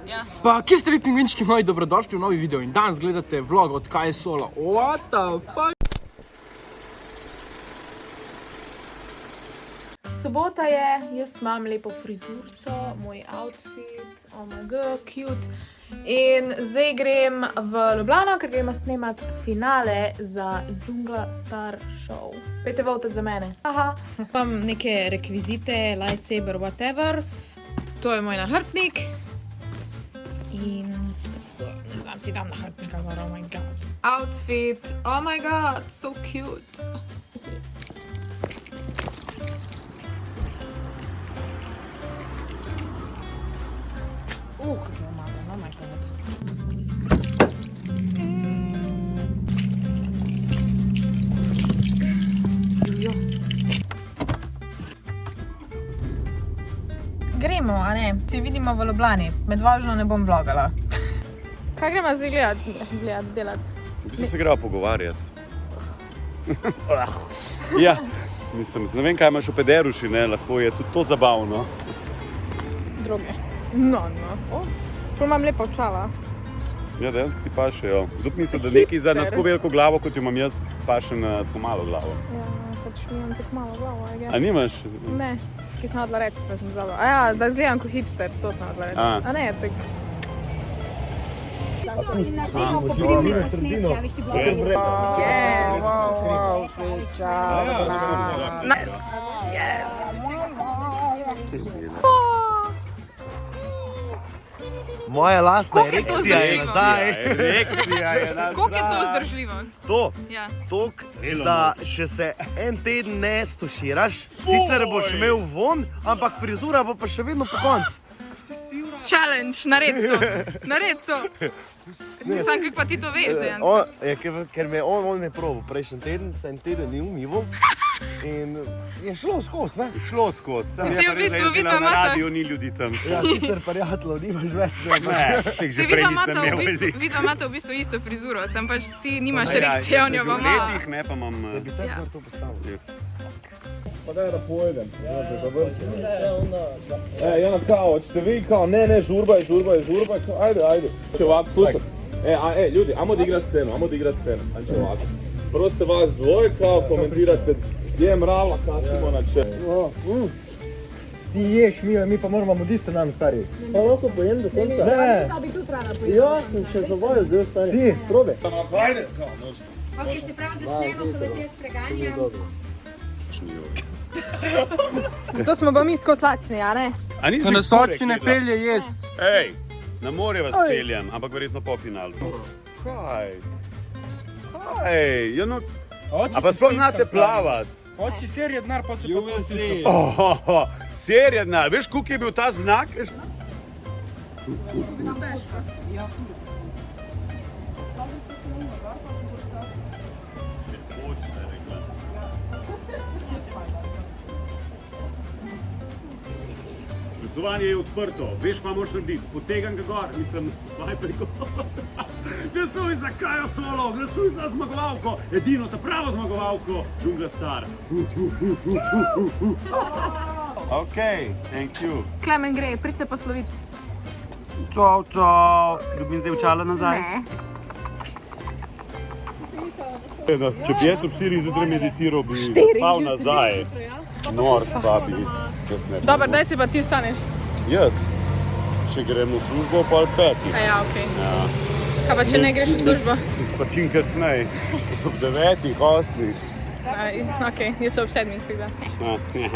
Ja. Pa, kje ste vi, pingvinčki moji, dobrodošli v novi video in danes gledate vlog od Kaj je Solo. What the fuck? Sobota je, jaz imam lepo frizurco, moj outfit, oh my god, cute. In zdaj grem v Ljubljano, ker gremo snemat finale za Džungla Star Show. Pejte votat za mene. Aha. Imam neke rekvizite, lightsaber, whatever. To je moj nahrbtnik. In tako, ne znam, si dam nahrbtnika, oh my god. Outfit, oh my god, so cute. Kako je umazan, oh my god. Gremo, a ne? Se vidimo v Ljubljani. Med vožnjo ne bom vlogala. Kaj gremo zdaj delati? V bistvu se greva pogovarjati. Ja, mislim, ne vem, kaj imaš v pederuši, ne, lahko je tudi to zabavno. Droge. No. Prav imam lepo očala. Ja, dejansko ti paše, jo. Tudi mislim, da nekaj za na tako veliko glavo, kot jo imam jaz, paše na tako malo glavo. Ja, pač mi imam tako malo glavo, I guess. A nimaš? Ne, kaj sem odla reči, da sem vzala. A ja, da izgledam kot hipster, to sem odla reči. A ne, tako. Moja lastna erekcija je nazaj. Erekcija je nazaj. Koliko je to zdržljivo? To, Ja. toliko, da še se en teden ne stuširaš, sicer boš imel von, ampak frizura bo pa še vedno po koncu. Challenge, naredi to. Sam, kako pa ti to veš, dejansko? Ker me on ne probil prejšnji teden, se en teden ni umival in je šlo skozi, ne? Šlo skozi. Si v bistvu vidva Na imata. radiju ni ljudi tam. Ja, sicer prijateljev nimaš več, ne? Ne, vseh že Si prej vidva nisem imata imel v bistvu, veliko. vidva imata v bistvu isto frizuro, sem pač ti nimaš Ja, erekcije, on jo jaz sem pa že v ima. letih, ne, pa imam... Da bi te kar to postavil. Pa daj da pojedem. Ja, kao, hoćete vi kao, ne, žurba je, kao, ajde. Znači ovako, slušaj. Ljudi, ajmo da igra scenu. Znači ovako. Prvo ste vas dvoje, kao, komentirate gdje je mravla, kasimo na če. Ti ješ, mi pa moramo mudi se nam, stari. Pa lahko pojem do konca? Ne, Ja, sem še zavojil, zdaj stari. si, probe. Ajde, kao, noži. Ok, se pravi začnemo, ko vas jaz preganjam. Zato smo pa mi skozi lačni, a ne? A nisi Ko nas Viktorija oči ne kregla? pelje jest. Ej, na morje vas peljem, ampak verjetno po finalu. Kaj? Ja, no, a pa sploh znate plavat? Oči serije denar, pa se pa stiska. Ohoho, serija denar, veš, koliko je bil ta znak? Glasovanje je odprto, veš, pa moraš narediti, potegam ga gor, mislim, svajpaj gor. Glasuj za Kaj je Solo, glasuj za zmagovalko, edino ta pravo zmagovalko, Džungla Star. Ok, thank you. Klemen gre, prid se posloviti. Čau, ljubim zdaj očala nazaj. Ne. Če bi jaz ob 4 zjutraj meditiral, bi spal nazaj. Norc pa bi. Dobar, daj si pa ti vstaneš. Jaz? Če grem v službo, pa ob 5. A ja, okej. Kaj pa, če ne greš v službo? Pa čim kasneje, ob 9, 8. Okej, jaz sem ob 7, tako da.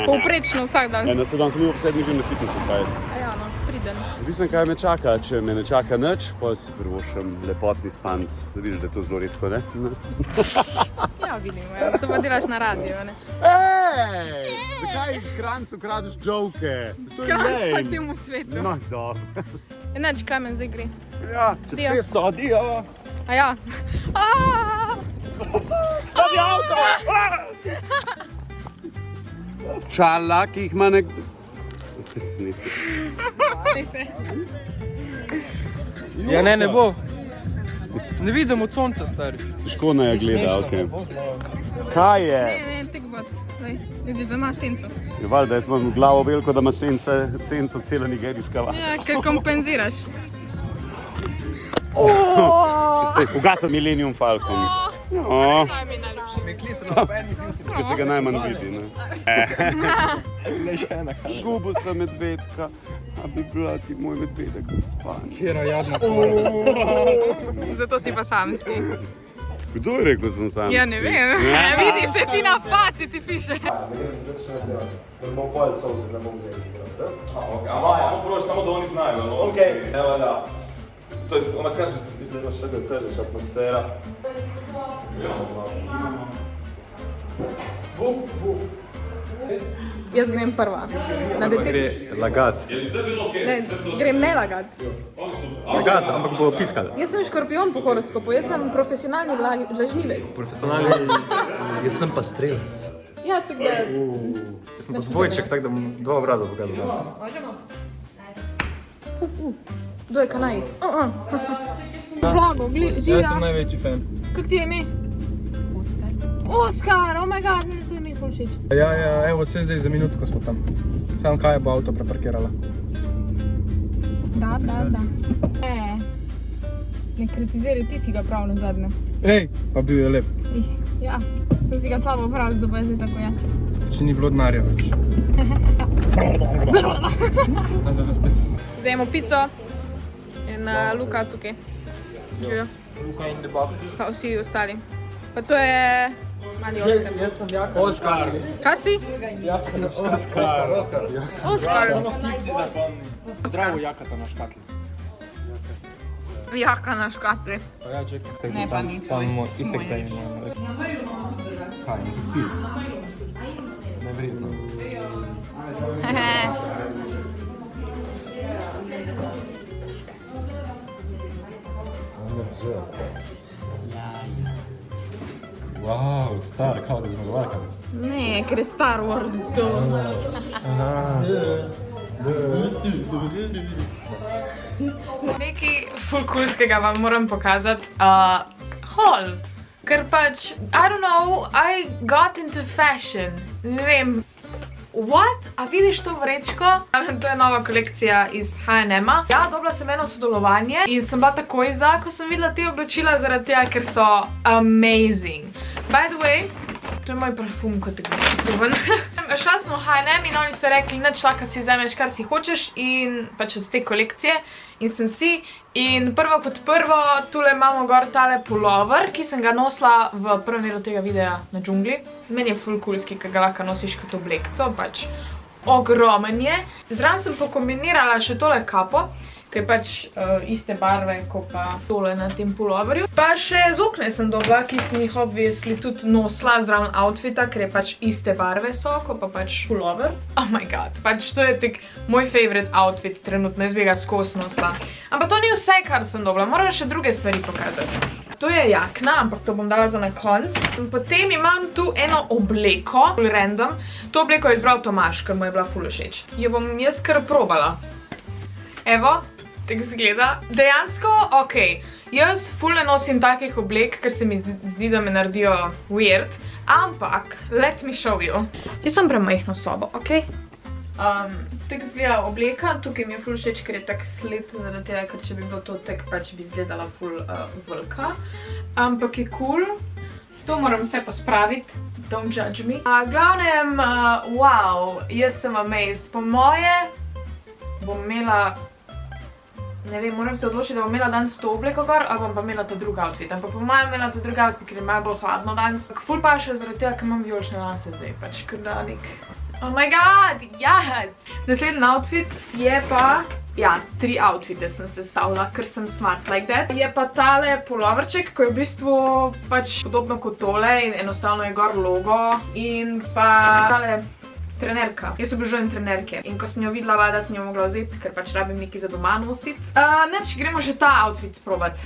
Povprečno vsak dan. Na sedan sem bil ob 7 že na fitnessu, kaj. A ja, no, priden. Odvisno, kaj me čaka. Če me ne čaka nič, pa si privoščim lepotni spanc. Da vidiš, da je to zelo redko, ne? Ja, vidimo, ja. Zato pa delaš na radiju, ne? Ej! Zakaj Krancu kradiš džoke? To je Kranc pa lame. celemu svetu. No, dobro. Enač, Klemen zdaj gre. Ja, čez Dio. cesto, adijo. A ja. Padi avto! Čala, ki jih ima nekdo... Spet sniti. Ja, ne bo. Ne vidim od sonca, stari. Težko naj jo gleda, okej. Kaj je? Ne, tek bot. Vidiš, da ima senco. Je valjda, jaz imam glavo veliko, da ima senco cela nigerijska vas. Ja, ker kompenziraš. Ugasal Millennium Falcon. O, ki se ga najmanj vidi, ne. Zgubil sem medvedka, a bi bila ti moj medvedek za spanje. Kjera jadna Zato si pa samski. Kdo je rekel, da sem sam? Ja, ne vem. Vidi se ti na faci, ti piše. Amo proći samo da oni znaju, ono? Ok. Evo da. To jest, ona kaže, mislim da što da kažeš, atmosfera. Jaz grem prva. Na detektiv. Lagat. Je li sve bilo okej? Ne, grem ne lagat. Lagat, ampak bo piskala. Jaz sem škorpion po horoskopu, jaz sem profesionalni lažnivec. Profesionalni, jaz sem pa strelec. Ja, tako da... Jaz sem pa dvojček, tako da bom dva obraza pokazal danes. Možemo? Kdo je kanaj? Vlogo, živja. največji fan. Kak ti je ime? Oskar, oh my god, meni to ime ful všeč. Ja, evo, vse zdaj za minutko smo tam. Samo kaj bo avto preparkirala. Da. Ne kritiziraj, ti si ga prav nazadnje. Ej, pa bil je lep. Ja, sem si ga slabo prav, zdaj pa je zdaj tako, ja. Če ni bilo denarja več. Nazaj da spet. Zdaj imamo pico in Luka tukaj. Živijo. Luka in the box. Pa vsi ostali. Pa to je mali Oskar. Jaz sem Jaka. Oskar. Kaj si? Oskar. Oskar. Zdravo, Jakata na škatli. Jaka na škatli. Pa ja, čekaj. Ne, pa ni. Pa imamo itek da imamo. Kaj, pis? Nevredno. Wow, star, kao da zmagovalka. Ne, ker je Star Wars to. Nekaj fulkulskega vam moram pokazati. Haul. Ker pač, I don't know, I got into fashion. Ne vem. What? A vidiš to vrečko? To je nova kolekcija iz H&M-a. Ja, dobila sem eno sodelovanje in sem bila takoj za, ko sem videla te oblačila zaradi tega, ker so amazing. By the way, to je moj parfum, kot je gotoven. Šla sem v H&M in oni so rekli, nič taka si vzameš, kar si hočeš in pač od te kolekcije. In sem si. In prvo kot prvo, tule imamo gor tale pulover, ki sem ga nosila v prvem delu tega videa na džungli. Meni je ful kulski, ker ga lahko nosiš kot oblekco, pač ogromen je. Zraven sem pokombinirala še tole kapo, ki je pač iste barve, kot pa tole na tem puloverju. Pa še zokne sem dobila, ki sem jih obviously tudi nosila zraven outfita, ker je pač iste barve so, kot pa pač pulover. Oh my god, pač to je tak moj favorite outfit trenutno, jaz bi ga skozi nosila. Ampak to ni vse, kar sem dobila, moram še druge stvari pokazati. To je jakna, ampak to bom dala za na konc. Potem imam tu eno obleko, ful random. To obleko je izbral Tomaž, ker mu je bila ful všeč. Jo bom jaz kar probala. Evo, tako izgleda. Dejansko, okej, jaz ful ne nosim takih oblek, ker se mi zdi, da me naredijo weird. Ampak, let me show you. Jaz sem premajhno sobo, okej? Tako izgleda obleka, tukaj mi je ful všeč, ker je tak sled, zaradi tega, ker če bi bilo to tak, pač bi izgledala ful velika. Ampak je cool. To moram vse pospraviti, don't judge me. Glavnem, wow, jaz sem amazed. Po moje bom imela, ne vem, moram se odločiti, da bom imela danes to obleko gor, ali bom pa imela ta druga outfit. Ampak po mojem imela ta druga outfit, ker je malo bolj hladno danes. Ful pa še zaradi tega, ker imam vijolične lase zdaj, pač krdanik. Oh my god, yes! Naslednji outfit je pa, ja, 3 outfite sem sestavila, ker sem smart like that. Je pa tale puloverček, ko je v bistvu pač podobno kot tole in enostavno je gor logo. In pa tale trenerka. Jaz obožujem trenerke. In ko sem jo videla, valjda sem jo mogla vzeti, ker pač rabim nekaj za doma nositi. Neč, gremo že ta outfit sprobati.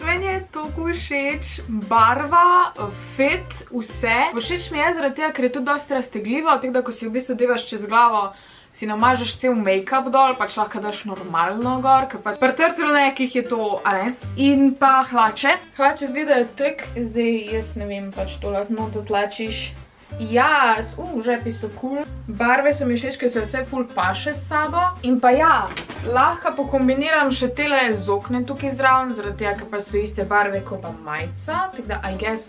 Meni je toliko všeč, barva, fit, vse. Všeč mi je zaradi tega, ker je tudi dosti raztegljivo, tako da ko si v bistvu devaš čez glavo, si namažeš cel make-up dol, pač lahko daš normalno gor, ker pač pri turtlenekih je to, a ne? In pa hlače. Hlače izgledajo tak, zdaj jaz ne vem, pač to lahko not zatlačiš Ja, žepi so cool. Barve so mi všeč, ker se vse ful paše s sabo. In pa ja, lahko pokombiniram še tele zokne tukaj zraven, zaradi tega, ker pa so iste barve kot pa majica. Tako da, I guess,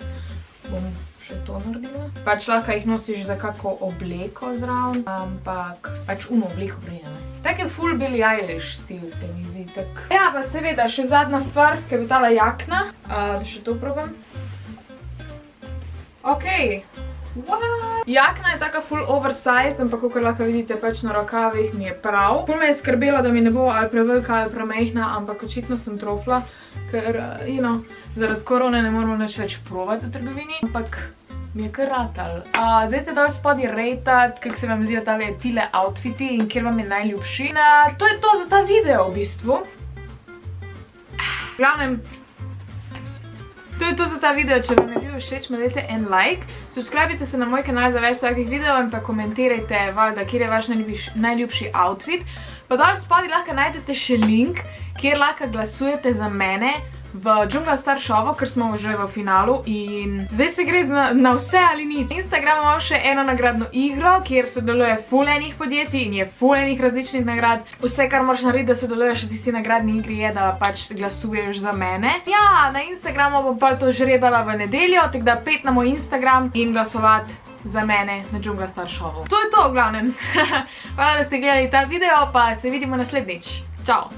bom še to naredila. Pač lahko jih nosiš za kako obleko zraven, ampak pač obleko prijeme. Tak je ful Billie Eilish stil, se mi zdi tak. Ja, pa seveda, še zadnja stvar, ker je tala jakna. Da še to probam. Okej. Jakna je taka full oversized, ampak kakor lahko vidite pač na rokavih mi je prav. Ful me je skrbelo, da mi ne bo ali prevelika ali premehna, ampak očitno sem trofla, ker, zaradi korone ne moramo nič več probati v trgovini, ampak mi je kar ratal. Dajte dol spodaj rejtat, kako se vam zdijo tile outfiti in kjer vam je najljubši. To je to za ta video v bistvu. V glavnem, to je to za ta video, če vam je bil všeč, me dajte en like, subscribite se na moj kanal za več takih videov in pa komentirajte, valjda, kjer je vaš najljubši outfit. Pa dol spodaj lahko najdete še link, kjer lahko glasujete za mene v Džungla Star Showu, ker smo že v finalu in zdaj se gre na vse ali nič. Na Instagramu imam še eno nagradno igro, kjer sodeluje ful enih podjetij in je ful enih različnih nagrad. Vse, kar moraš narediti, da sodeluješ v tisti nagradni igri, je, da pač glasuješ za mene. Ja, na Instagramu bom pa to žrebala v nedeljo, tako da pet na moj Instagram in glasovati za mene na Džungla Star Showu. To je to, v glavnem. Hvala, da ste gledali ta video, pa se vidimo naslednjič. Čau!